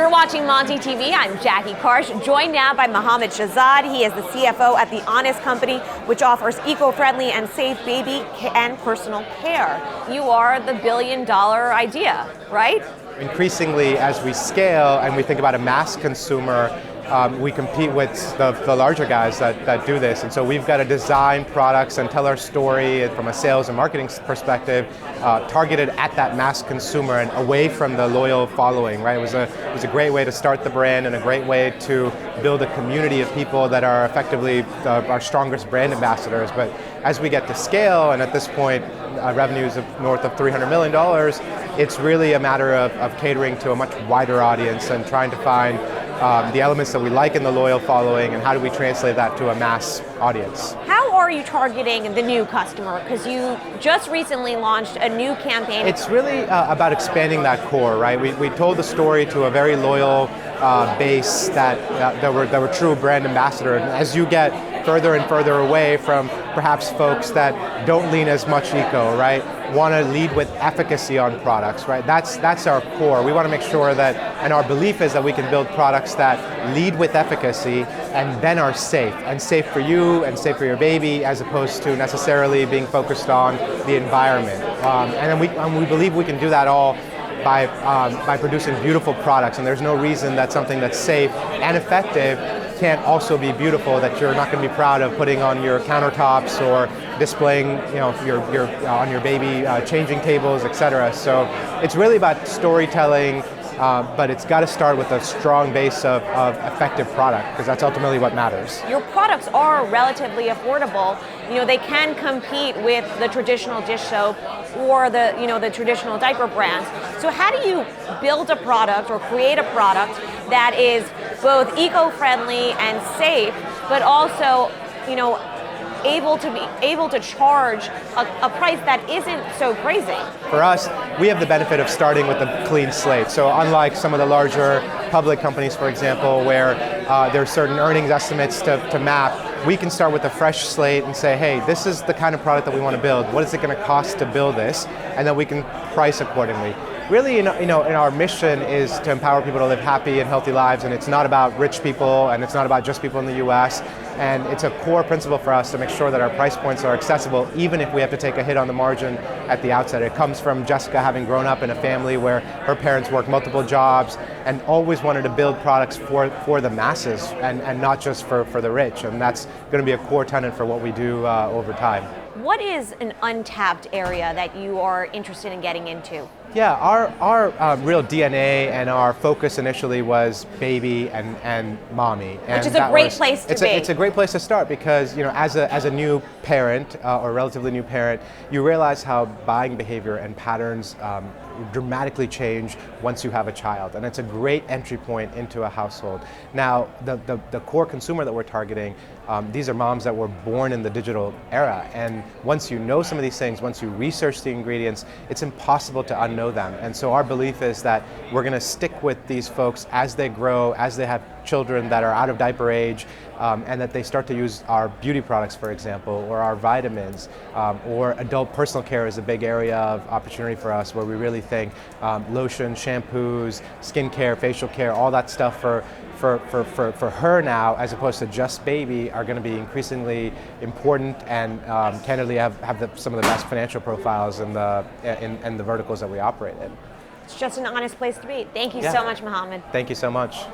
You're watching Monty TV. I'm Jackie Karsh, joined now by Mohammed Shahzad. He is the CFO at The Honest Company, which offers eco-friendly and safe baby and personal care. You are the billion-dollar idea, right? Increasingly, as we scale and we think about a mass consumer, we compete with the larger guys that do this. And so we've got to design products and tell our story from a sales and marketing perspective, targeted at that mass consumer and away from the loyal following, right? It was a great way to start the brand and a great way to build a community of people that are effectively our strongest brand ambassadors. But as we get to scale, and at this point, revenues of north of $300 million, it's really a matter of catering to a much wider audience and trying to find the elements that we like in the loyal following, and how do we translate that to a mass audience. How are you targeting the new customer? Because you just recently launched a new campaign. It's really about expanding that core, right? We told the story to a very loyal base that were true brand ambassadors. And as you get further and further away from perhaps folks that don't lean as much eco, right? Want to lead with efficacy on products, right? That's our core. We want to make sure that, and our belief is that we can build products that lead with efficacy and then are safe, and safe for you and safe for your baby, as opposed to necessarily being focused on the environment. And we believe we can do that all by producing beautiful products, and there's no reason that something that's safe and effective can't also be beautiful, that you're not going to be proud of putting on your countertops or displaying, your on your baby changing tables, etc. So it's really about storytelling, but it's got to start with a strong base of effective product, because that's ultimately what matters. Your products are relatively affordable. They can compete with the traditional dish soap or the traditional diaper brands. So how do you build a product or create a product that is both eco-friendly and safe, but also, able to charge a price that isn't so crazy? For us, we have the benefit of starting with a clean slate. So unlike some of the larger public companies, for example, where there are certain earnings estimates to map, we can start with a fresh slate and say, hey, this is the kind of product that we want to build. What is it going to cost to build this? And then we can price accordingly. Really, in our mission is to empower people to live happy and healthy lives, and it's not about rich people, and it's not about just people in the US, and it's a core principle for us to make sure that our price points are accessible, even if we have to take a hit on the margin at the outset. It comes from Jessica having grown up in a family where her parents worked multiple jobs and always wanted to build products for the masses and not just for the rich, and that's going to be a core tenet for what we do over time. What is an untapped area that you are interested in getting into? Yeah, our real DNA and our focus initially was baby and mommy. Which is a great place to be. It's a great place to start because, as a new parent or relatively new parent, you realize how buying behavior and patterns dramatically change once you have a child, and it's a great entry point into a household. Now, the core consumer that we're targeting, these are moms that were born in the digital era, and once you know some of these things, once you research the ingredients, it's impossible to unknow them. And so our belief is that we're going to stick with these folks as they grow, as they have children that are out of diaper age, and that they start to use our beauty products, for example, or our vitamins, or adult personal care is a big area of opportunity for us, where we really think lotion, shampoos, skincare, facial care, all that stuff for her now, as opposed to just baby, are going to be increasingly important, and candidly have some of the best financial profiles in the verticals that we operate in. It's just an honest place to be. Thank you so much, Mohammed. Thank you so much.